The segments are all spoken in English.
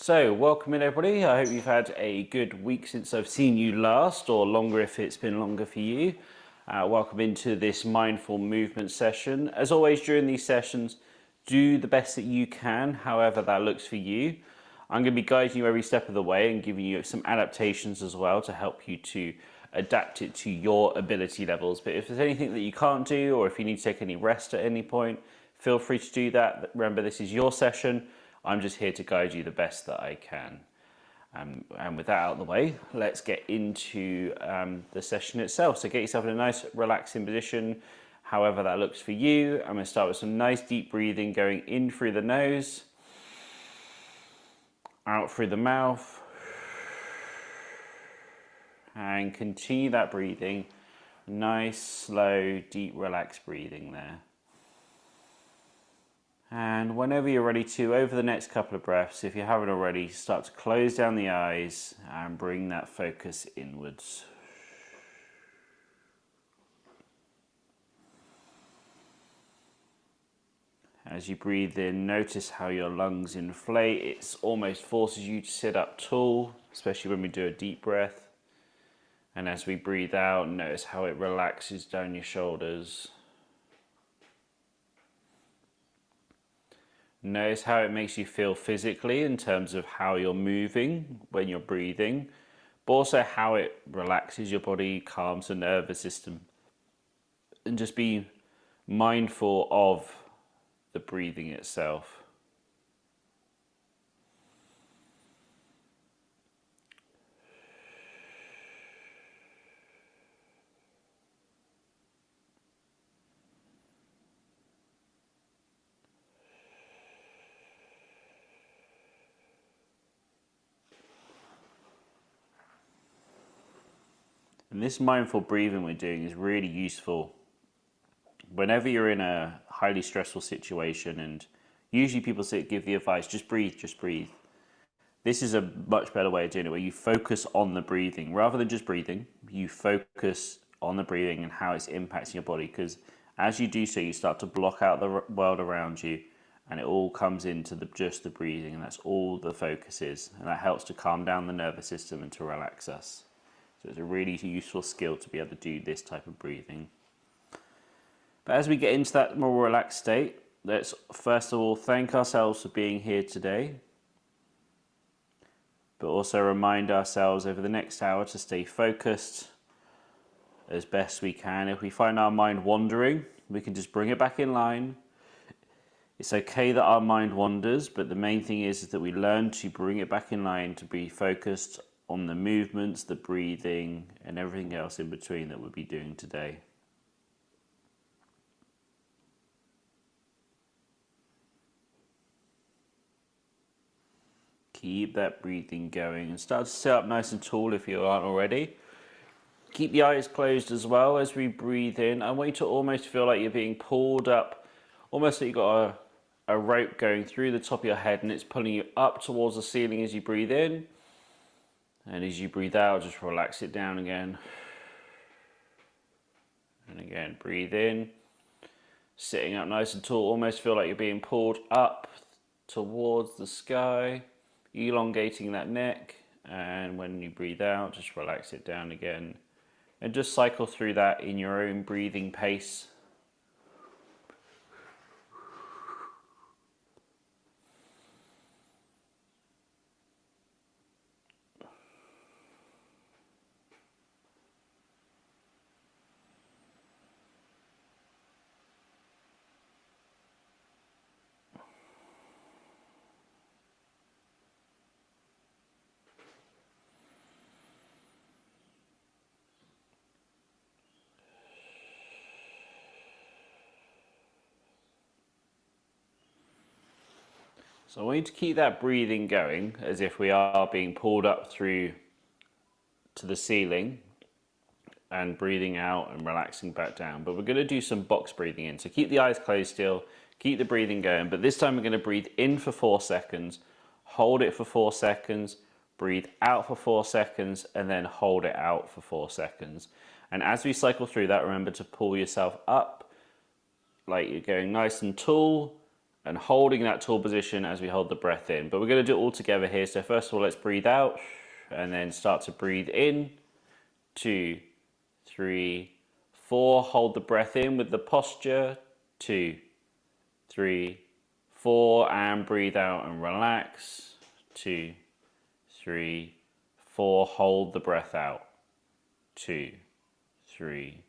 So, welcome in everybody. I hope you've had a good week since I've seen you last, or longer if it's been longer for you. Welcome into this mindful movement session. As always, during these sessions, do the best that you can, however that looks for you. I'm going to be guiding you every step of the way and giving you some adaptations as well to help you to adapt it to your ability levels. But if there's anything that you can't do, or if you need to take any rest at any point, feel free to do that. Remember, this is your session. I'm just here to guide you the best that I can. And with that out of the way, let's get into the session itself. So get yourself in a nice relaxing position, however that looks for you. I'm going to start with some nice deep breathing going in through the nose, out through the mouth, and continue that breathing. Nice, slow, deep, relaxed breathing there. And whenever you're ready to, over the next couple of breaths, if you haven't already, start to close down the eyes and bring that focus inwards. As you breathe in, notice how your lungs inflate. It almost forces you to sit up tall, especially when we do a deep breath. And as we breathe out, notice how it relaxes down your shoulders. Notice how it makes you feel physically in terms of how you're moving when you're breathing, but also how it relaxes your body, calms the nervous system. And just be mindful of the breathing itself. And this mindful breathing we're doing is really useful whenever you're in a highly stressful situation, and usually people give the advice, just breathe, just breathe. This is a much better way of doing it, where you focus on the breathing. Rather than just breathing, you focus on the breathing and how it's impacting your body, because as you do so, you start to block out the world around you, and it all comes into just the breathing, and that's all the focus is. And that helps to calm down the nervous system and to relax us. So it's a really useful skill to be able to do this type of breathing. But as we get into that more relaxed state, let's first of all thank ourselves for being here today, but also remind ourselves over the next hour to stay focused as best we can. If we find our mind wandering, we can just bring it back in line. It's okay that our mind wanders, but the main thing is that we learn to bring it back in line, to be focused on the movements, the breathing, and everything else in between that we'll be doing today. Keep that breathing going and start to sit up nice and tall if you aren't already. Keep the eyes closed as well as we breathe in. I want you to almost feel like you're being pulled up, almost like you've got a rope going through the top of your head, and it's pulling you up towards the ceiling as you breathe in. And as you breathe out, just relax it down again. And again, breathe in. Sitting up nice and tall, almost feel like you're being pulled up towards the sky, elongating that neck. And when you breathe out, just relax it down again. And just cycle through that in your own breathing pace. So I want you to keep that breathing going as if we are being pulled up through to the ceiling, and breathing out and relaxing back down. But we're going to do some box breathing in. So keep the eyes closed still, keep the breathing going. But this time we're going to breathe in for 4 seconds, hold it for 4 seconds, breathe out for 4 seconds, and then hold it out for 4 seconds. And as we cycle through that, remember to pull yourself up like you're going nice and tall, and holding that tall position as we hold the breath in. But we're going to do it all together here. So first of all, let's breathe out and then start to breathe in. 2, 3, 4. Hold the breath in with the posture. 2, 3, 4. And breathe out and relax. 2, 3, 4. Hold the breath out. 2, 3,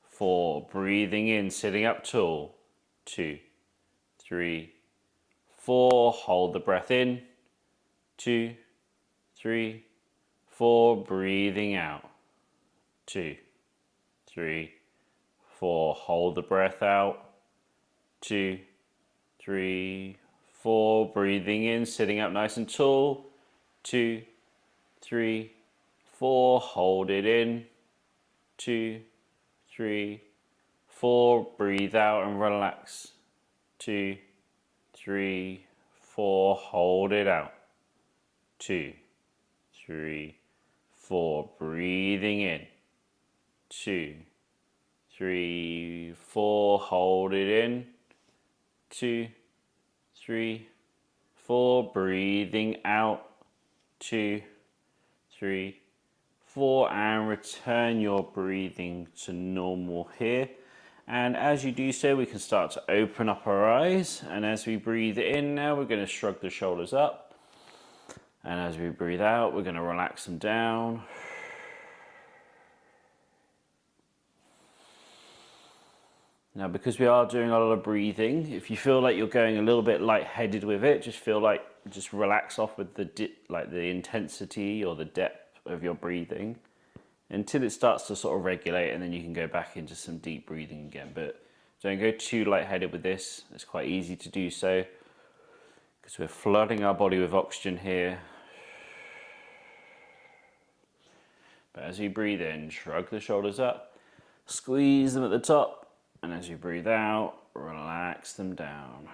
4. Breathing in, sitting up tall. 2, 3, 4. Hold the breath in. 2, 3, 4. Breathing out. 2, 3, 4. Hold the breath out. 2, 3, 4. Breathing in, sitting up nice and tall. 2, 3, 4. Hold it in. 2, 3, 4. Breathe out and relax. 2, 3, 4. Hold it out. 2, 3, 4. Breathing in. 2, 3, 4. Hold it in. 2, 3, 4. Breathing out. 2, 3, 4. And return your breathing to normal here. And as you do so, we can start to open up our eyes. And as we breathe in now, we're going to shrug the shoulders up. And as we breathe out, we're going to relax them down. Now, because we are doing a lot of breathing, if you feel like you're going a little bit lightheaded with it, just relax off with the intensity or the depth of your breathing until it starts to sort of regulate, and then you can go back into some deep breathing again. But don't go too lightheaded with this. It's quite easy to do so because we're flooding our body with oxygen here. But as you breathe in, shrug the shoulders up, squeeze them at the top, and as you breathe out, relax them down.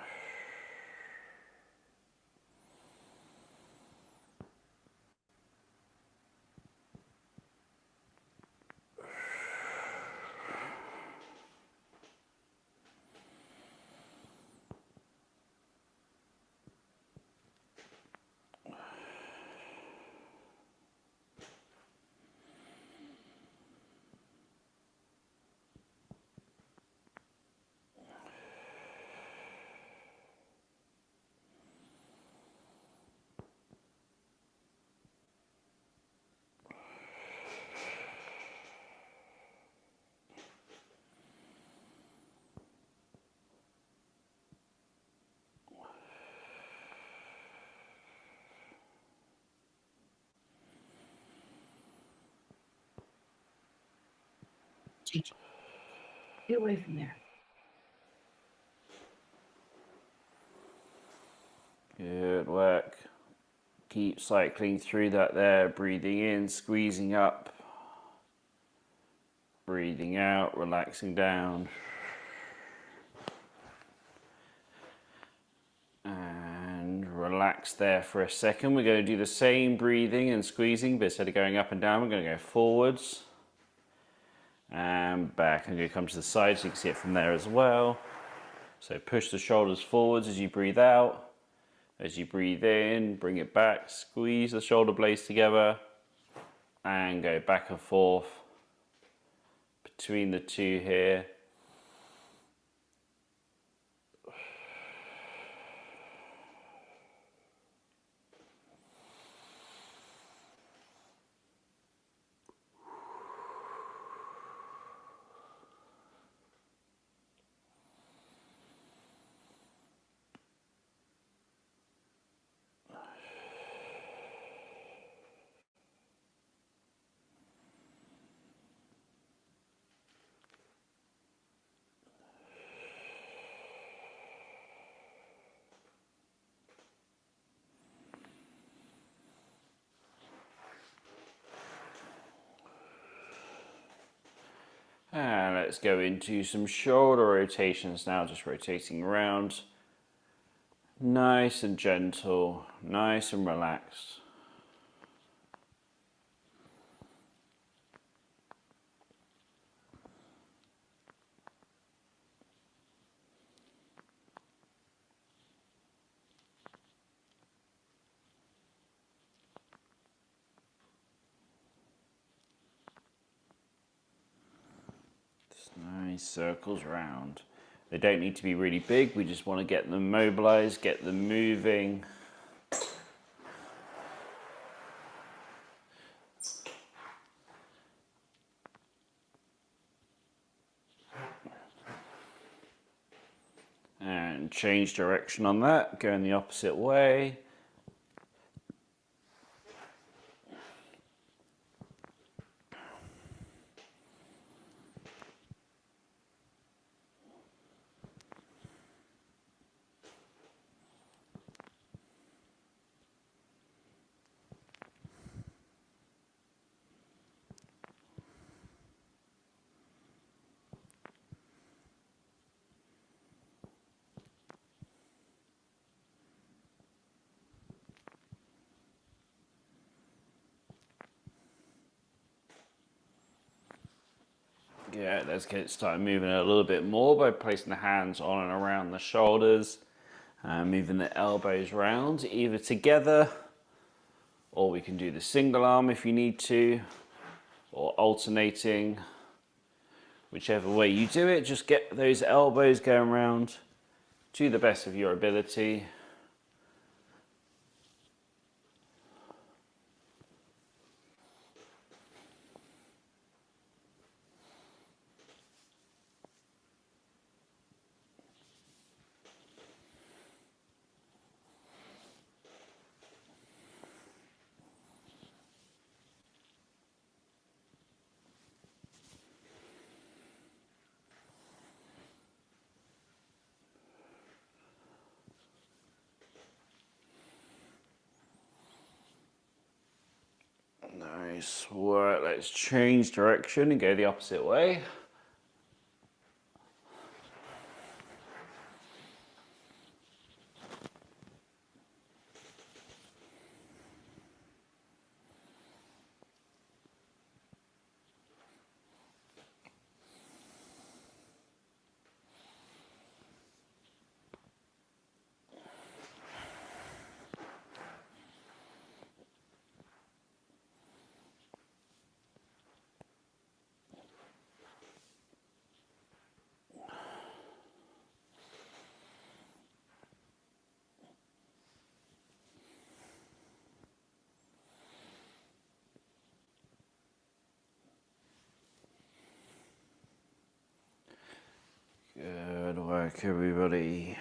Get away from there. Good work. Keep cycling through that there, breathing in, squeezing up, breathing out, relaxing down. And relax there for a second. We're going to do the same breathing and squeezing, but instead of going up and down, we're going to go forwards and back. I'm going to come to the side so you can see it from there as well. So push the shoulders forwards as you breathe out. As you breathe in, bring it back, squeeze the shoulder blades together and go back and forth between the two here. And let's go into some shoulder rotations now, just rotating around. Nice and gentle, nice and relaxed. Nice circles round. They don't need to be really big. We just want to get them mobilized, get them moving. And change direction on that, go in the opposite way. Yeah, let's get started moving a little bit more by placing the hands on and around the shoulders, moving the elbows round, either together, or we can do the single arm if you need to, or alternating. Whichever way you do it, just get those elbows going round to the best of your ability. Nice work. Let's change direction and go the opposite way. Good work, everybody.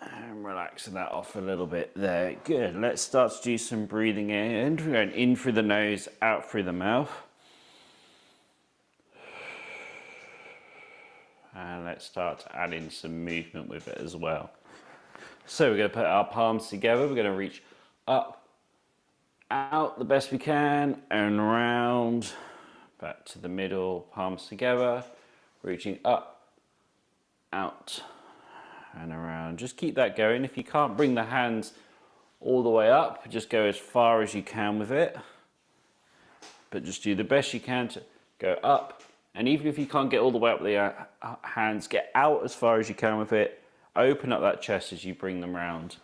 And relaxing that off a little bit there. Good. Let's start to do some breathing in. We're going in through the nose, out through the mouth. And let's start to add in some movement with it as well. So we're going to put our palms together. We're going to reach up, out the best we can, and round, back to the middle, palms together, reaching up, out, and around. Just keep that going. If you can't bring the hands all the way up, just go as far as you can with it. But just do the best you can to go up. And even if you can't get all the way up with the hands, get out as far as you can with it. Open up that chest as you bring them round.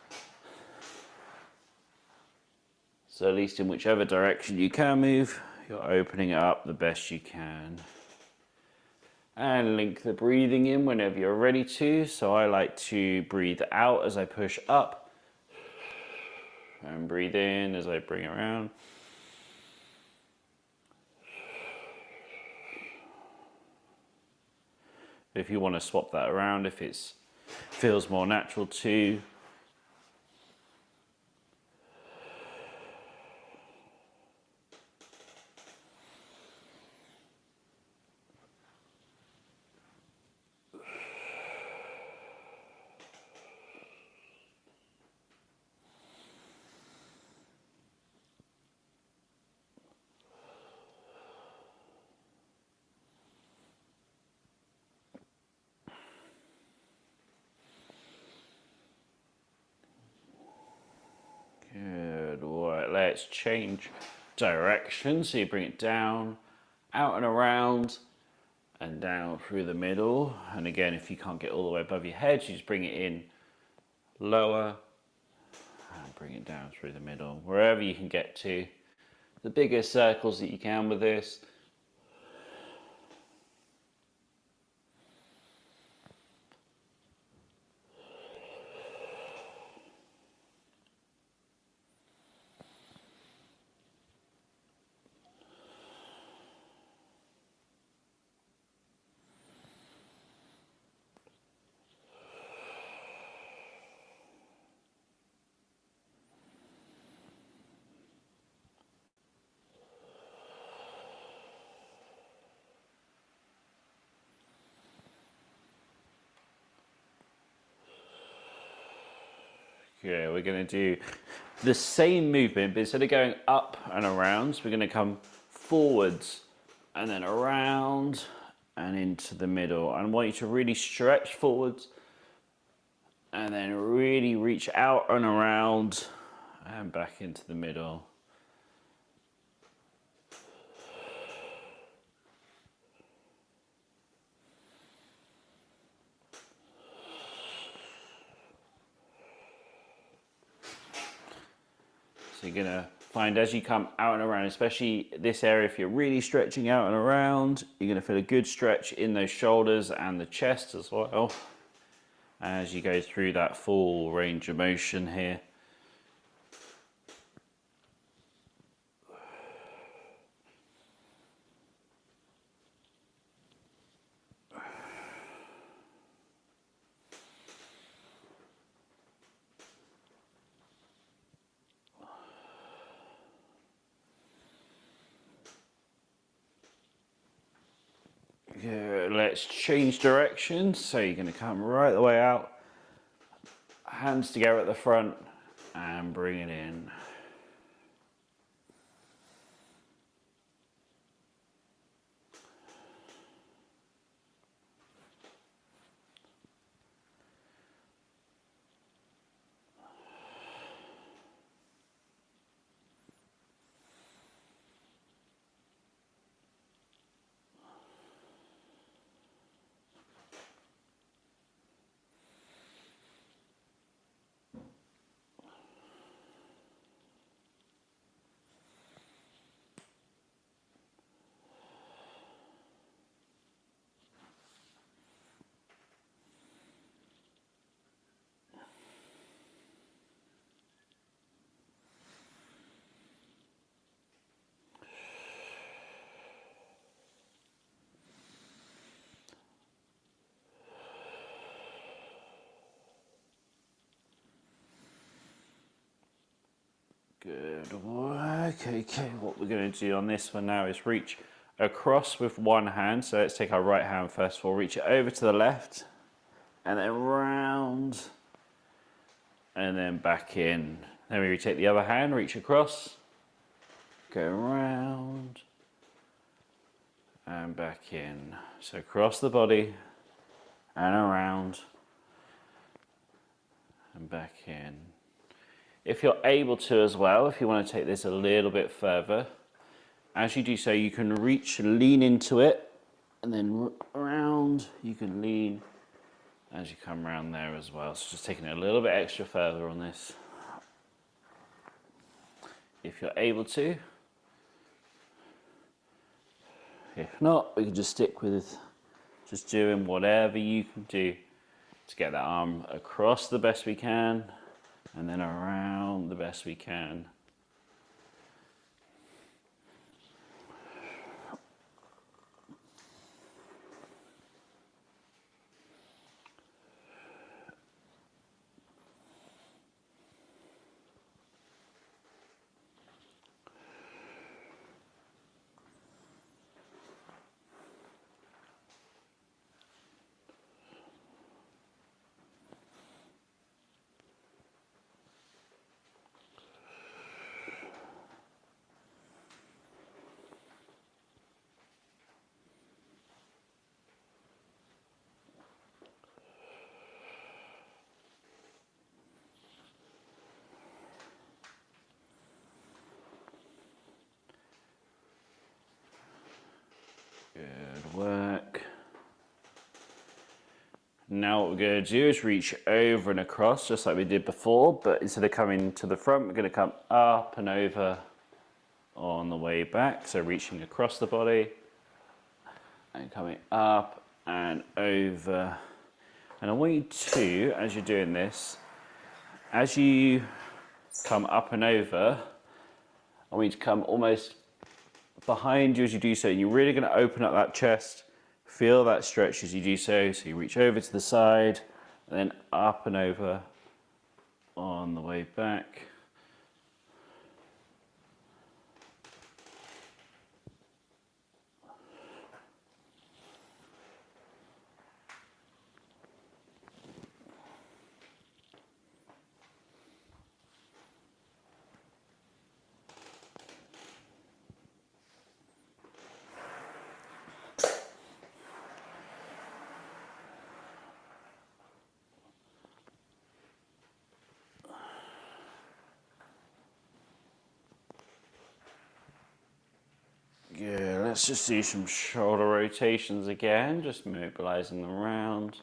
So at least in whichever direction you can move, you're opening it up the best you can. And link the breathing in whenever you're ready to. So I like to breathe out as I push up. And breathe in as I bring it around. If you want to swap that around, if it feels more natural too. Good, all right, let's change direction. So you bring it down, out and around, and down through the middle. And again, if you can't get all the way above your head, you just bring it in lower, and bring it down through the middle, wherever you can get to. The biggest circles that you can with this. Yeah, we're going to do the same movement, but instead of going up and around, we're going to come forwards and then around and into the middle. And I want you to really stretch forwards and then really reach out and around and back into the middle. So you're going to find as you come out and around, especially this area, if you're really stretching out and around, you're going to feel a good stretch in those shoulders and the chest as well as you go through that full range of motion here. Good. Let's change direction. So you're going to come right the way out, hands together at the front, and bring it in. Good work. Okay, what we're going to do on this one now is reach across with one hand. So let's take our right hand first of all, reach it over to the left, and then round, and then back in. Then we take the other hand, reach across, go round, and back in. So across the body, and around, and back in. If you're able to as well, if you want to take this a little bit further, as you do so, you can reach, lean into it, and then around, you can lean as you come around there as well. So just taking it a little bit extra further on this. If you're able to. If not, we can just stick with just doing whatever you can do to get that arm across the best we can, and then around the best we can. Good work. Now what we're going to do is reach over and across, just like we did before, but instead of coming to the front, we're going to come up and over on the way back. So reaching across the body and coming up and over. And I want you to, as you're doing this, as you come up and over, I want you to come almost behind you as you do so. And you're really going to open up that chest. Feel that stretch as you do so. So you reach over to the side, and then up and over on the way back. let's just do some shoulder rotations again, just mobilizing them around.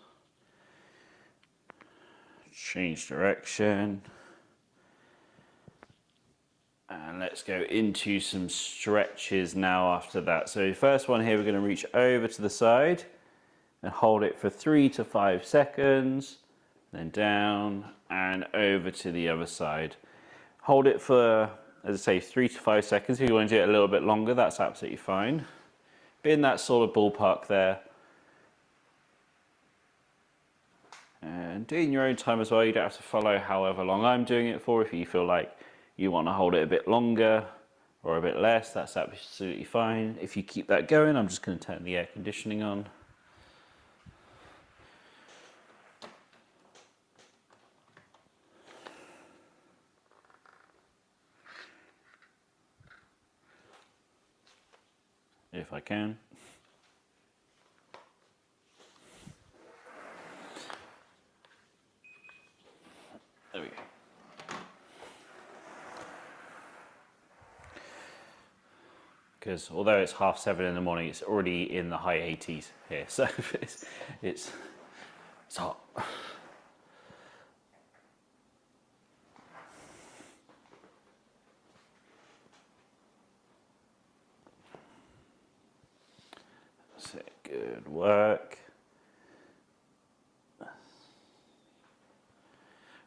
Change direction. And let's go into some stretches now after that. So first one here, we're going to reach over to the side and hold it for 3 to 5 seconds, then down and over to the other side. Hold it for, as I say, 3 to 5 seconds. If you want to do it a little bit longer, that's absolutely fine. Be in that sort of ballpark there. And do it in your own time as well. You don't have to follow however long I'm doing it for. If you feel like you want to hold it a bit longer or a bit less, that's absolutely fine. If you keep that going, I'm just going to turn the air conditioning on. If I can. There we go. Because although it's 7:30 in the morning, it's already in the high 80s here, so it's hot. So good work.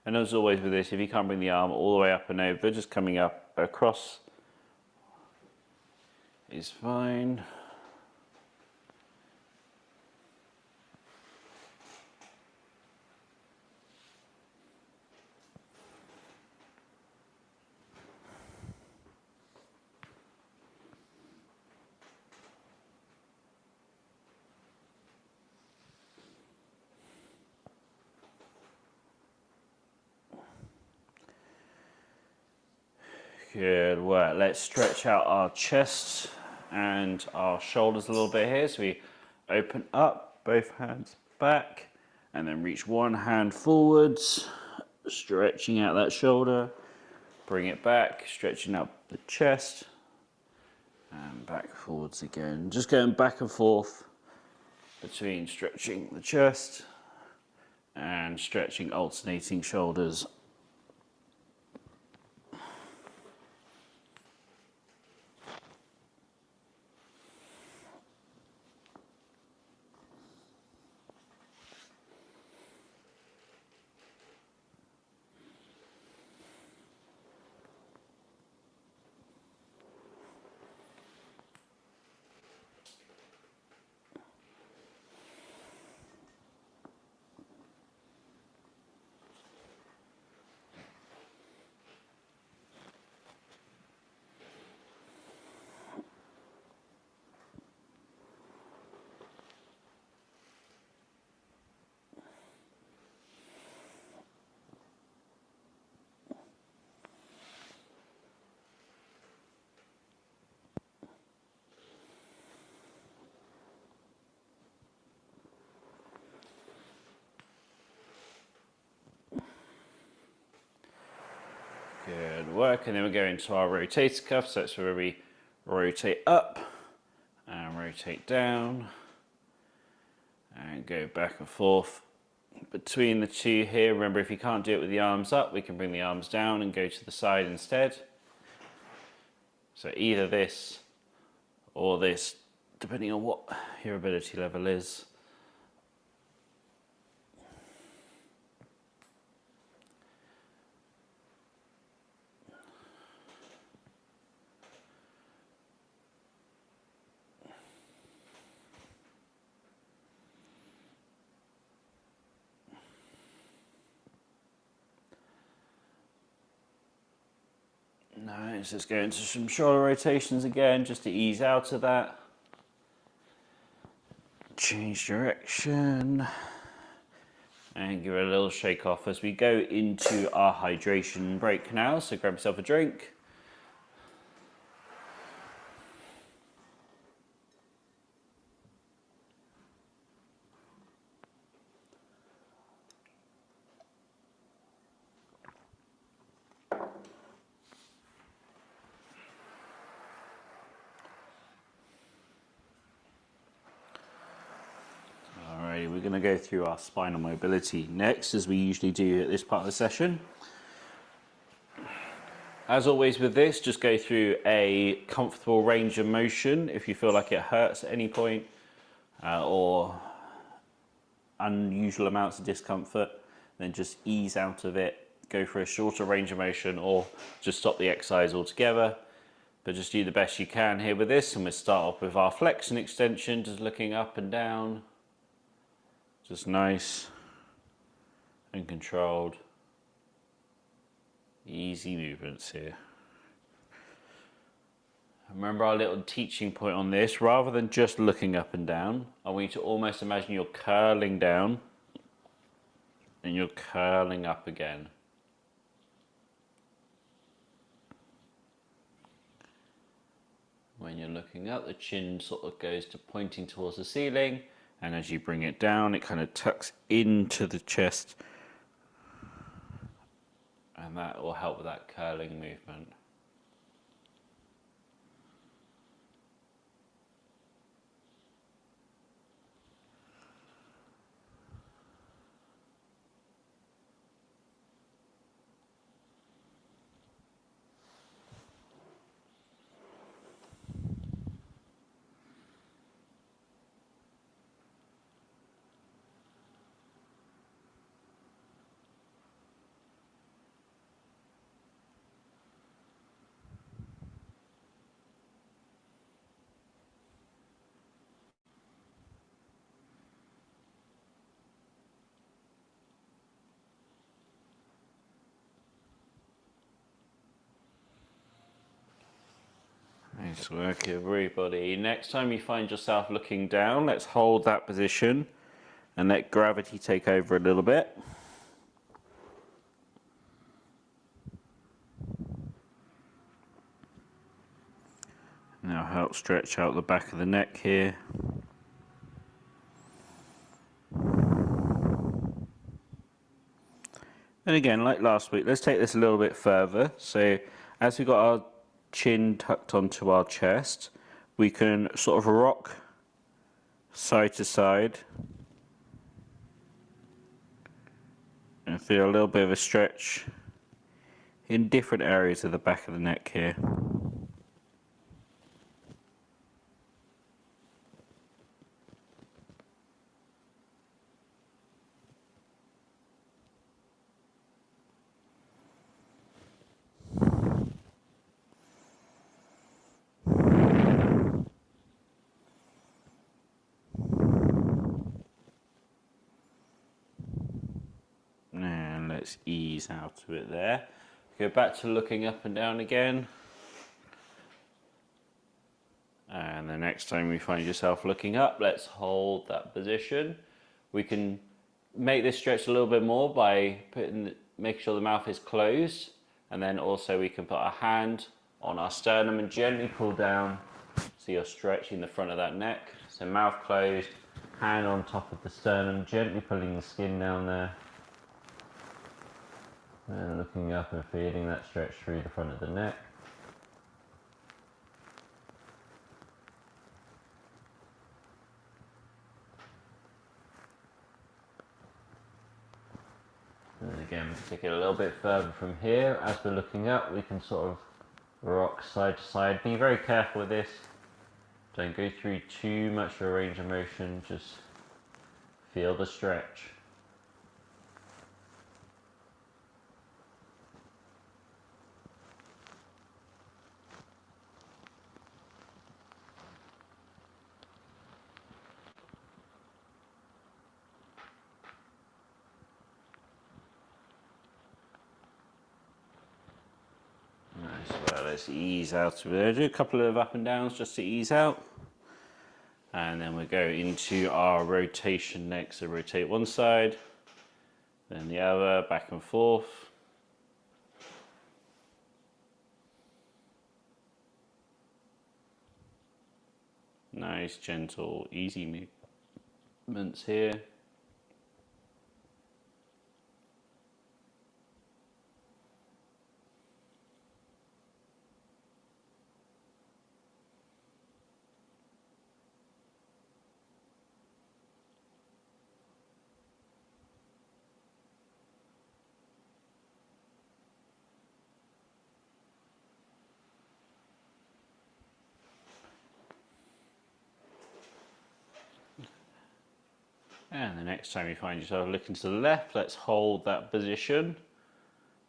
And as always with this, if you can't bring the arm all the way up and over, just coming up across is fine. Good work. Let's stretch out our chest and our shoulders a little bit here. So we open up, both hands back, and then reach one hand forwards, stretching out that shoulder. Bring it back, stretching out the chest, and back forwards again. Just going back and forth between stretching the chest and stretching alternating shoulders. Good work, and then we go into our rotator cuff, so that's where we rotate up and rotate down and go back and forth between the two here. Remember, if you can't do it with the arms up, we can bring the arms down and go to the side instead. So either this or this, depending on what your ability level is. Nice, let's go into some shoulder rotations again, just to ease out of that. Change direction. And give it a little shake off as we go into our hydration break now. So grab yourself a drink. we're going to go through our spinal mobility next, as we usually do at this part of the session. As always with this, just go through a comfortable range of motion. If you feel like it hurts at any point or unusual amounts of discomfort, then just ease out of it. Go for a shorter range of motion or just stop the exercise altogether. But just do the best you can here with this, and we'll start off with our flexion extension, just looking up and down. Just nice and controlled, easy movements here. Remember our little teaching point on this, rather than just looking up and down, I want you to almost imagine you're curling down and you're curling up again. When you're looking up, the chin sort of goes to pointing towards the ceiling, and as you bring it down, it kind of tucks into the chest, and that will help with that curling movement. Nice work, everybody. Next time you find yourself looking down, let's hold that position and let gravity take over a little bit. Now help stretch out the back of the neck here. And again, like last week, let's take this a little bit further. So as we've got our chin tucked onto our chest, we can sort of rock side to side and feel a little bit of a stretch in different areas of the back of the neck here. And let's ease out of it there. Go back to looking up and down again. And the next time you find yourself looking up, let's hold that position. We can make this stretch a little bit more by making sure the mouth is closed. And then also we can put our hand on our sternum and gently pull down so you're stretching the front of that neck. So mouth closed, hand on top of the sternum, gently pulling the skin down there. And looking up and feeling that stretch through the front of the neck. And again, we take it a little bit further from here. As we're looking up, we can sort of rock side to side. Be very careful with this. Don't go through too much of a range of motion. Just feel the stretch. Well, let's ease out of it. Do a couple of up and downs just to ease out. And then we go into our rotation next. So rotate one side, then the other, back and forth. Nice, gentle, easy movements here. And the next time you find yourself looking to the left, let's hold that position.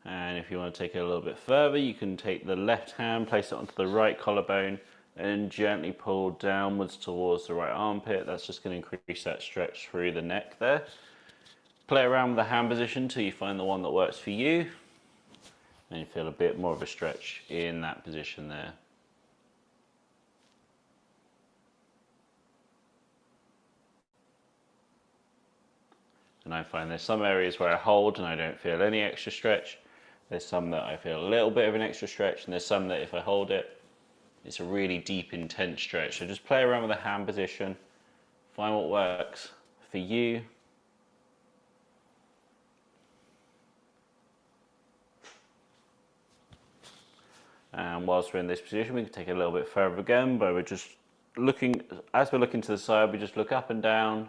And if you want to take it a little bit further, you can take the left hand, place it onto the right collarbone, and gently pull downwards towards the right armpit. That's just going to increase that stretch through the neck there. Play around with the hand position till you find the one that works for you. And you feel a bit more of a stretch in that position there. And I find there's some areas where I hold and I don't feel any extra stretch. There's some that I feel a little bit of an extra stretch, and there's some that if I hold it, it's a really deep, intense stretch. So just play around with the hand position, find what works for you. And whilst we're in this position, we can take it a little bit further again, but we're just looking, as we're looking to the side, we just look up and down.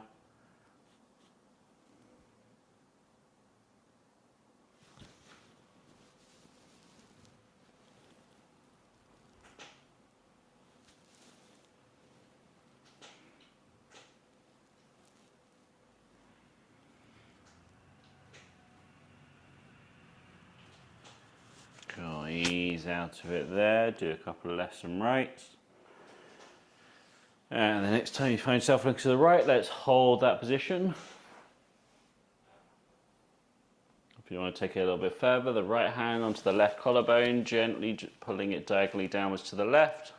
Cool, ease out of it there, do a couple of lefts and rights. And the next time you find yourself looking to the right, let's hold that position. If you want to take it a little bit further, the right hand onto the left collarbone, gently pulling it diagonally downwards to the left.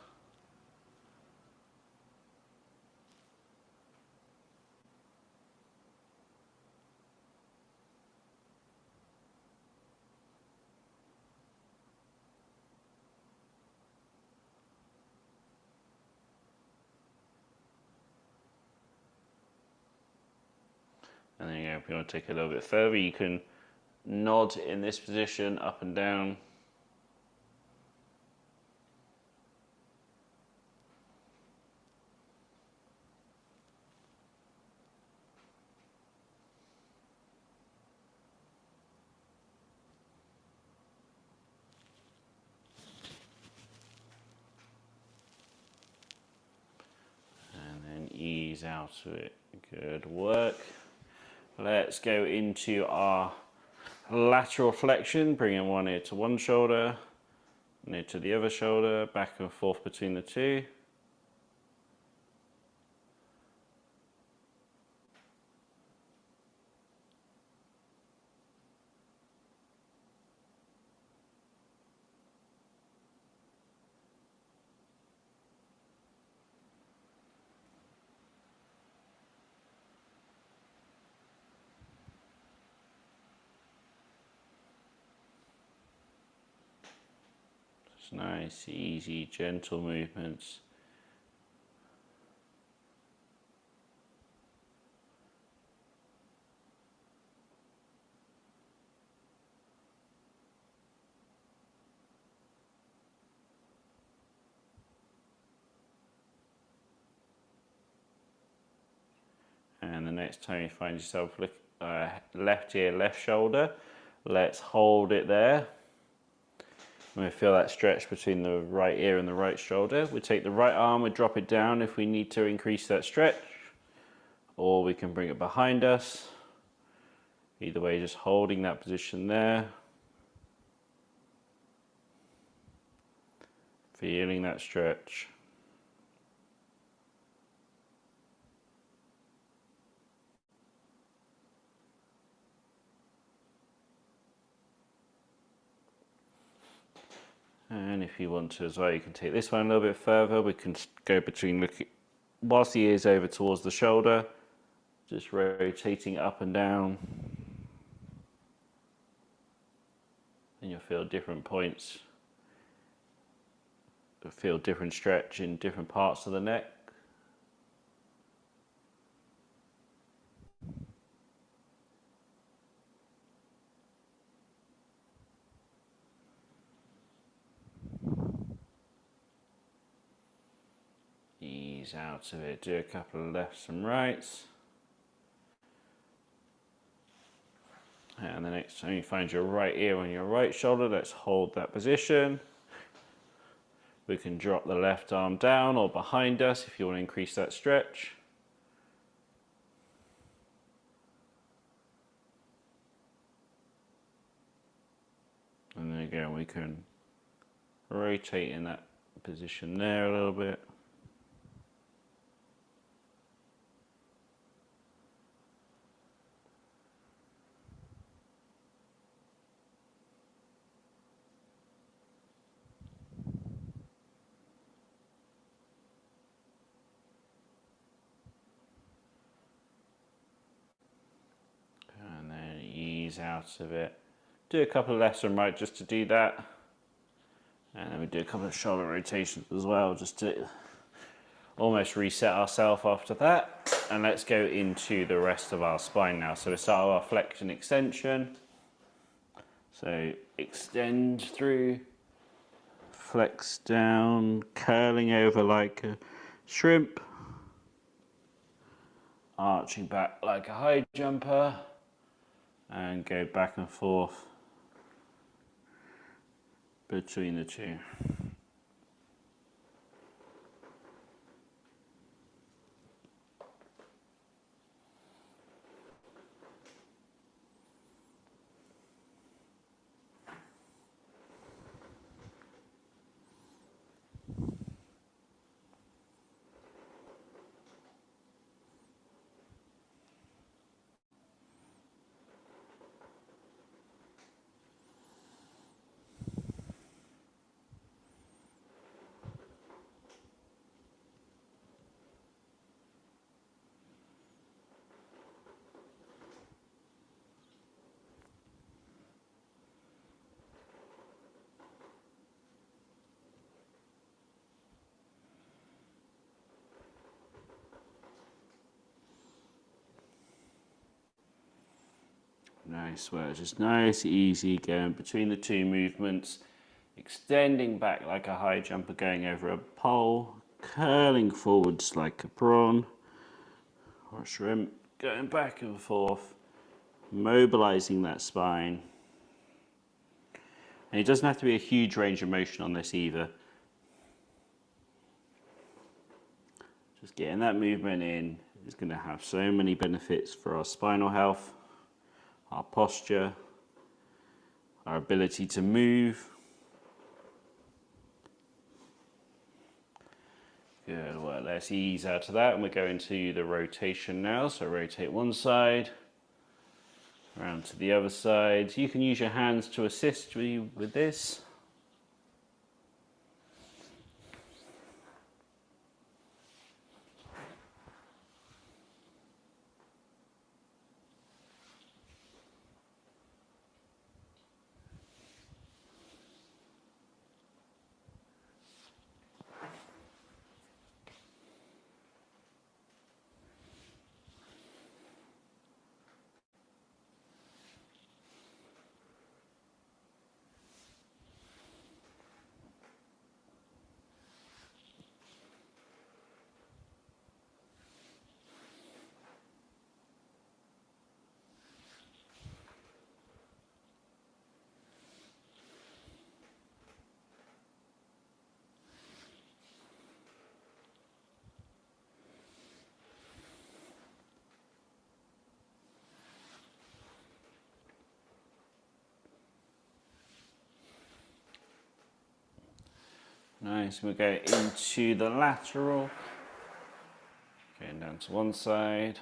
And then if you want to take it a little bit further, you can nod in this position, up and down. And then ease out of it. Good work. Let's go into our lateral flexion, bringing one ear to one shoulder, an ear to the other shoulder, back and forth between the two. Just nice, easy, gentle movements. And the next time you find yourself left ear, left shoulder, let's hold it there. And we feel that stretch between the right ear and the right shoulder. We take the right arm, we drop it down if we need to increase that stretch, or we can bring it behind us. Either way, just holding that position there. Feeling that stretch. And if you want to as well, you can take this one a little bit further. We can go between, whilst the ear's over towards the shoulder, just rotating up and down. And you'll feel different points. You'll feel different stretch in different parts of the neck. Ease out of it, do a couple of lefts and rights. And the next time you find your right ear on your right shoulder, let's hold that position. We can drop the left arm down or behind us if you want to increase that stretch. And then again, we can rotate in that position there a little bit. And then ease out of it. Do a couple of left and right just to do that. And then we do a couple of shoulder rotations as well, just to almost reset ourselves after that. And let's go into the rest of our spine now. So we start with our flexion extension. So extend through, flex down, curling over like a shrimp, arching back like a high jumper, and go back and forth between the two. Nice work, just nice, easy, going between the two movements, extending back like a high jumper going over a pole, curling forwards like a prawn or a shrimp, going back and forth, mobilizing that spine. And it doesn't have to be a huge range of motion on this either. Just getting that movement in is going to have so many benefits for our spinal health, our posture, our ability to move. Good, well, let's ease out of that and we're going to the rotation now. So rotate one side, around to the other side. You can use your hands to assist you with this. Nice, we'll go into the lateral, going down to one side,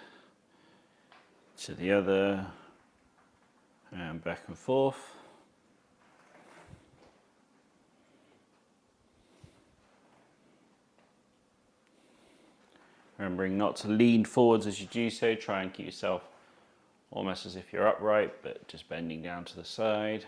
to the other, and back and forth. Remembering not to lean forwards as you do so, try and keep yourself almost as if you're upright, but just bending down to the side.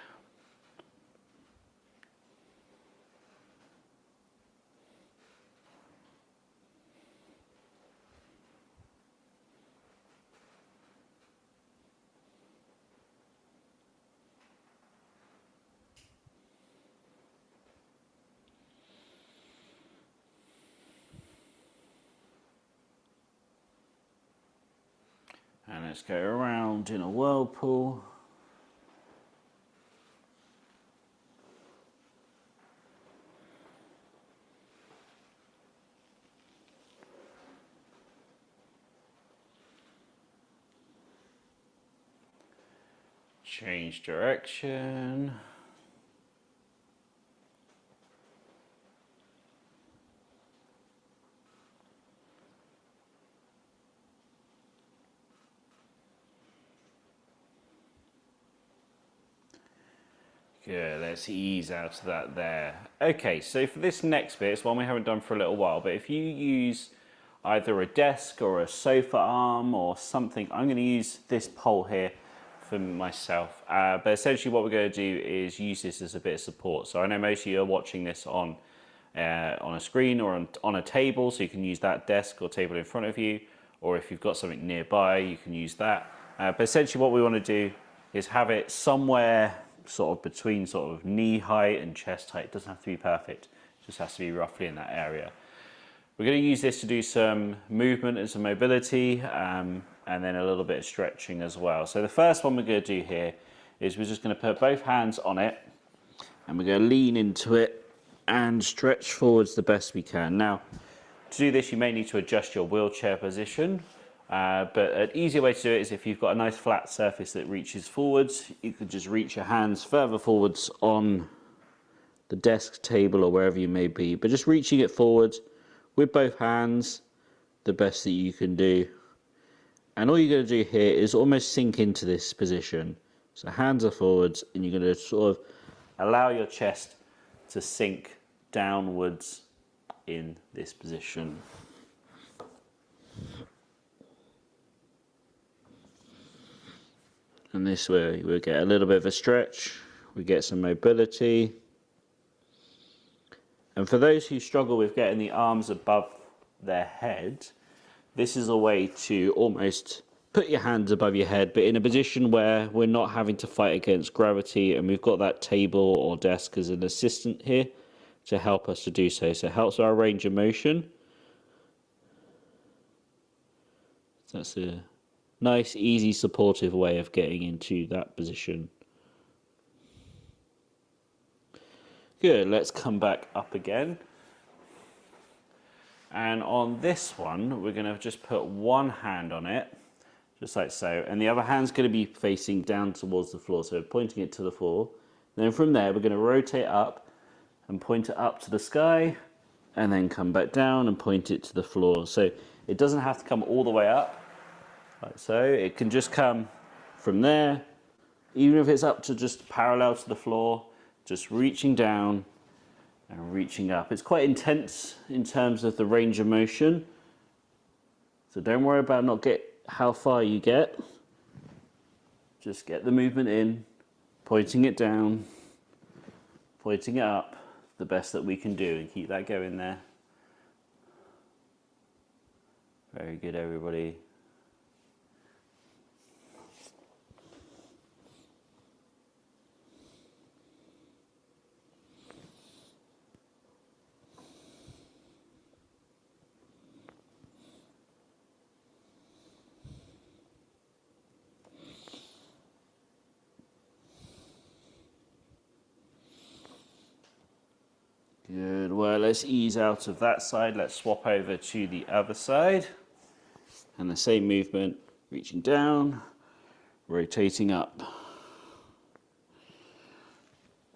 And let's go around in a whirlpool. Change direction. Good, let's ease out of that there. Okay, so for this next bit, it's one we haven't done for a little while, but if you use either a desk or a sofa arm or something, I'm going to use this pole here for myself. But essentially what we're going to do is use this as a bit of support. So I know most of you are watching this on a screen or on a table, so you can use that desk or table in front of you, or if you've got something nearby, you can use that. But essentially what we want to do is have it somewhere sort of between sort of knee height and chest height. It doesn't have to be perfect, it just has to be roughly in that area. We're going to use this to do some movement and some mobility, and then a little bit of stretching as well. So the first one we're going to do here is we're just going to put both hands on it, and we're going to lean into it and stretch forwards the best we can. Now, to do this, you may need to adjust your wheelchair position. But an easier way to do it is if you've got a nice flat surface that reaches forwards, you could just reach your hands further forwards on the desk, table, or wherever you may be. But just reaching it forwards with both hands, the best that you can do. And all you're going to do here is almost sink into this position. So hands are forwards, and you're going to sort of allow your chest to sink downwards in this position. And this way we'll get a little bit of a stretch, we get some mobility. And for those who struggle with getting the arms above their head, this is a way to almost put your hands above your head, but in a position where we're not having to fight against gravity, and we've got that table or desk as an assistant here to help us to do so. So it helps our range of motion. That's a nice, easy, supportive way of getting into that position. Good, let's come back up again. And on this one, we're going to just put one hand on it, just like so. And the other hand's going to be facing down towards the floor, so pointing it to the floor. Then from there, we're going to rotate up and point it up to the sky, and then come back down and point it to the floor. So it doesn't have to come all the way up. Like so, it can just come from there, even if it's up to just parallel to the floor, just reaching down and reaching up. It's quite intense in terms of the range of motion, so don't worry about not get how far you get. Just get the movement in, pointing it down, pointing it up, the best that we can do, and keep that going there. Very good, everybody. Good, well, let's ease out of that side. Let's swap over to the other side. And the same movement, reaching down, rotating up.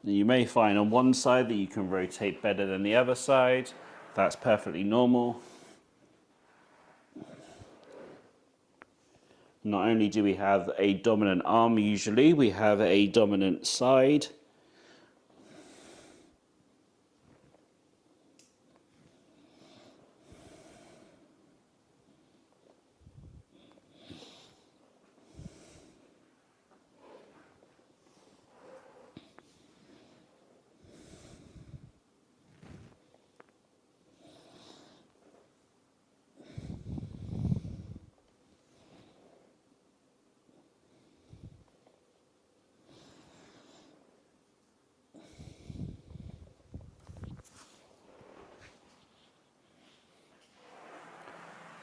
Now you may find on one side that you can rotate better than the other side. That's perfectly normal. Not only do we have a dominant arm usually, we have a dominant side.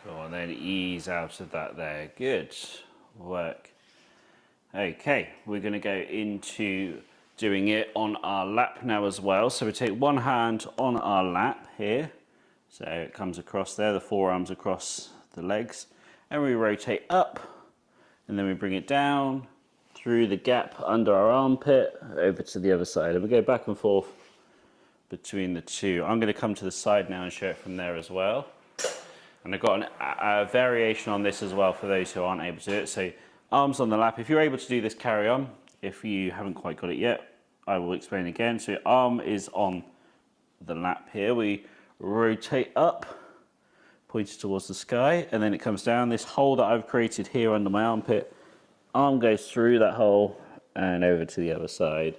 Go on then, ease out of that there. Good work. Okay, we're going to go into doing it on our lap now as well. So we take one hand on our lap here. So it comes across there, the forearms across the legs. And we rotate up, and then we bring it down through the gap under our armpit over to the other side. And we go back and forth between the two. I'm going to come to the side now and show it from there as well. And I've got a variation on this as well for those who aren't able to do it. So arms on the lap. If you're able to do this, carry on. If you haven't quite got it yet, I will explain again. So your arm is on the lap here. We rotate up, pointed towards the sky, and then it comes down. This hole that I've created here under my armpit, arm goes through that hole and over to the other side.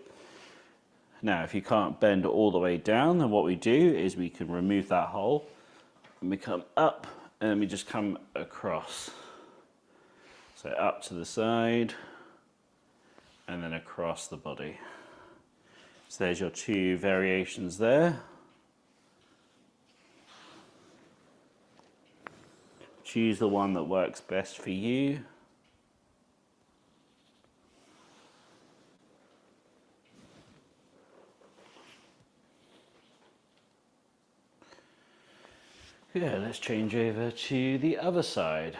Now, if you can't bend all the way down, then what we do is we can remove that hole and we come up and then we just come across. So up to the side and then across the body. So there's your two variations there. Choose the one that works best for you. Yeah, let's change over to the other side.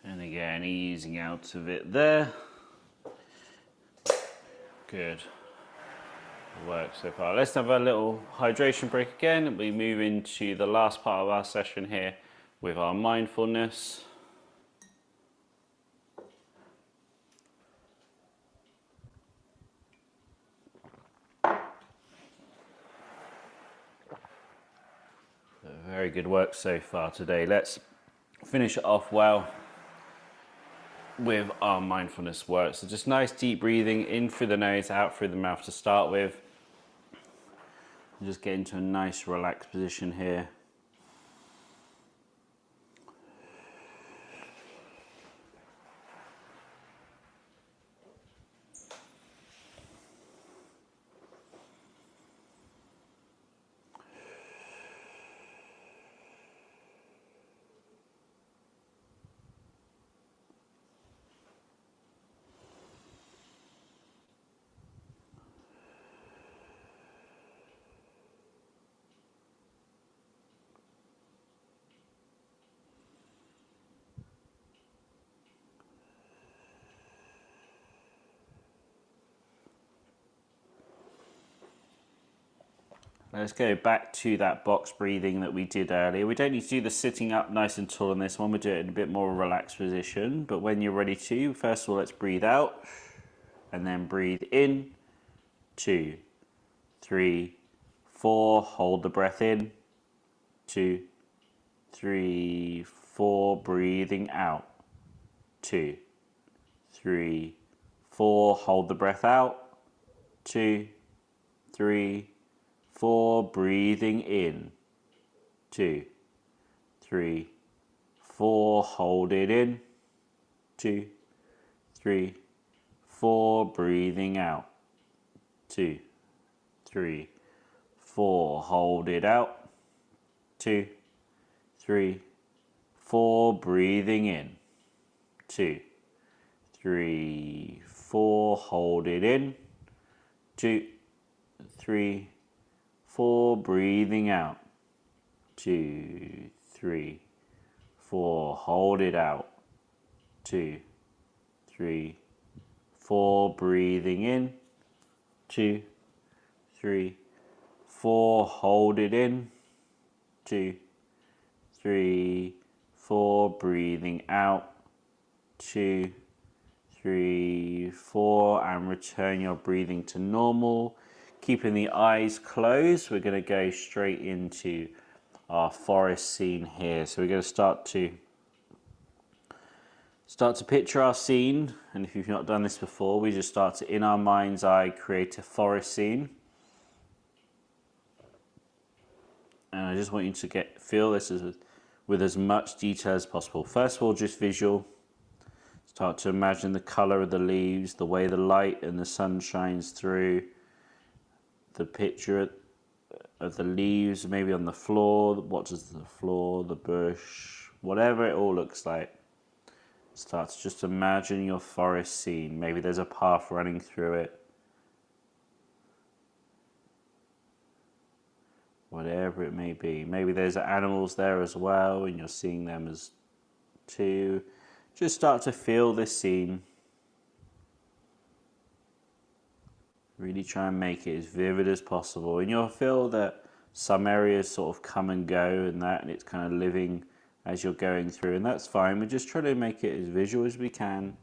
And again, easing out of it there. Good work so far. Let's have a little hydration break again. We move into the last part of our session here with our mindfulness. Very good work so far today. Let's finish it off well with our mindfulness work. So just nice deep breathing in through the nose, out through the mouth to start with. And just get into a nice relaxed position here. Let's go back to that box breathing that we did earlier. We don't need to do the sitting up nice and tall on this one. We'll do it in a bit more relaxed position. But when you're ready to, first of all, let's breathe out and then breathe in. 2, 3, 4. Hold the breath in. 2, 3, 4. Breathing out. 2, 3, 4. Hold the breath out. 2, 3, 4. Breathing in. 2, 3, 4. Hold it in. 2, 3, 4. Breathing out. 2, 3, 4. Hold it out. 2, 3, 4. Breathing in. 2, 3, 4. Hold it in. 2, 3, 4. Breathing out. 2, 3, 4. Hold it out. 2, 3, 4. Breathing in. 2, 3, 4. Hold it in. 2, 3, 4. Breathing out. 2, 3, 4. And return your breathing to normal. Keeping the eyes closed, we're going to go straight into our forest scene here. So we're going to start to Start to picture our scene, and if you've not done this before, we just start to, in our mind's eye, create a forest scene. And I just want you to feel this with as much detail as possible. First of all, just visual. Start to imagine the colour of the leaves, the way the light and the sun shines through, the picture of the leaves, maybe on the floor. What does the floor, the bush, whatever it all looks like. Start to just imagine your forest scene. Maybe there's a path running through it. Whatever it may be. Maybe there's animals there as well and you're seeing them as two. Just start to feel this scene. Really try and make it as vivid as possible. And you'll feel that some areas sort of come and go and it's kind of living as you're going through, and that's fine. We're just trying to make it as visual as we can.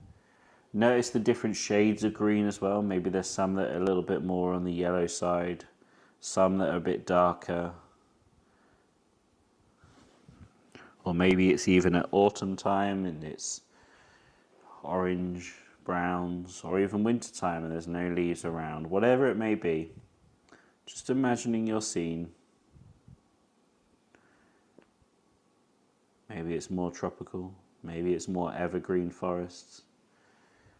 Notice the different shades of green as well. Maybe there's some that are a little bit more on the yellow side, some that are a bit darker. Or maybe it's even at autumn time and it's orange, browns, or even winter time and there's no leaves around. Whatever it may be, just imagining your scene. Maybe it's more tropical, maybe it's more evergreen forests.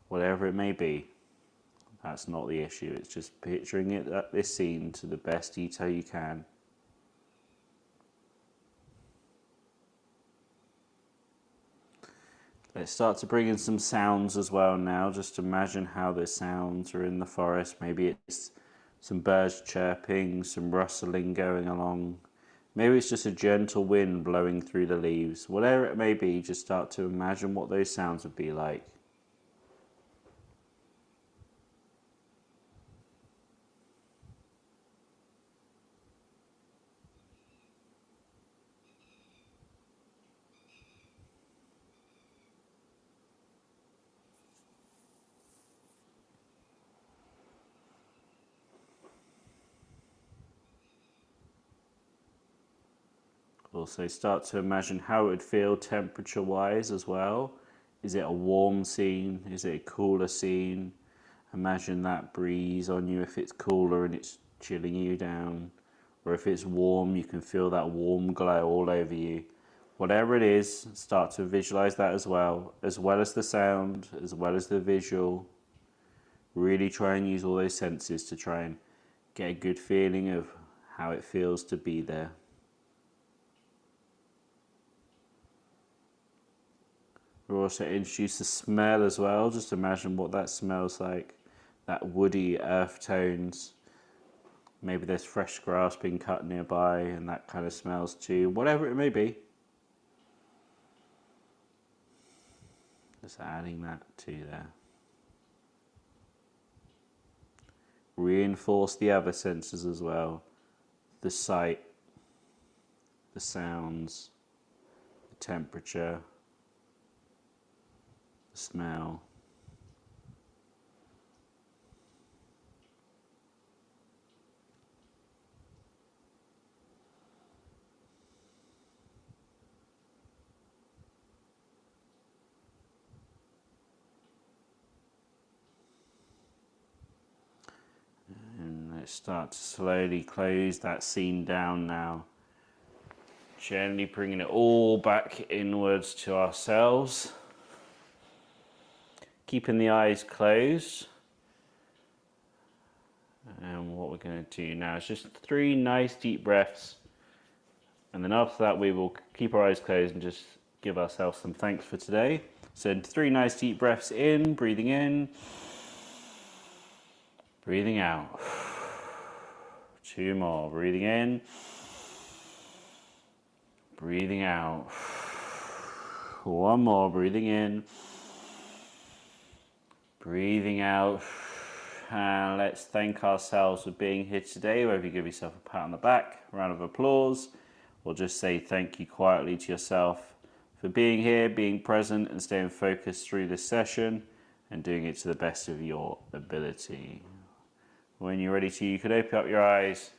Whatever it may be, that's not the issue. It's just picturing this scene to the best detail you can. Let's start to bring in some sounds as well now. Just imagine how the sounds are in the forest. Maybe it's some birds chirping, some rustling going along. Maybe it's just a gentle wind blowing through the leaves. Whatever it may be, just start to imagine what those sounds would be like. Also start to imagine how it would feel temperature wise as well. Is it a warm scene? Is it a cooler scene? Imagine that breeze on you if it's cooler and it's chilling you down. Or if it's warm, you can feel that warm glow all over you. Whatever it is, start to visualize that as well as the sound, as well as the visual. Really try and use all those senses to try and get a good feeling of how it feels to be there. We'll also introduce the smell as well. Just imagine what that smells like. That woody earth tones. Maybe there's fresh grass being cut nearby and that kind of smells too. Whatever it may be. Just adding that to there. Reinforce the other senses as well. The sight, the sounds, the temperature, the smell. And let's start to slowly close that scene down now. Gently bringing it all back inwards to ourselves. Keeping the eyes closed. And what we're going to do now is just 3 nice deep breaths. And then after that we will keep our eyes closed and just give ourselves some thanks for today. So 3 nice deep breaths in, breathing in. Breathing out. 2 more, breathing in. Breathing out. 1 more, breathing in. Breathing out. And let's thank ourselves for being here today. Whether you give yourself a pat on the back, a round of applause, or just say thank you quietly to yourself for being here, being present and staying focused through this session and doing it to the best of your ability. When you're ready to, you can open up your eyes,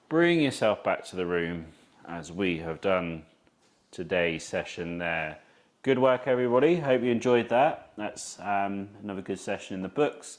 bring yourself back to the room as we have done today's session there. Good work, everybody. Hope you enjoyed that. That's another good session in the books.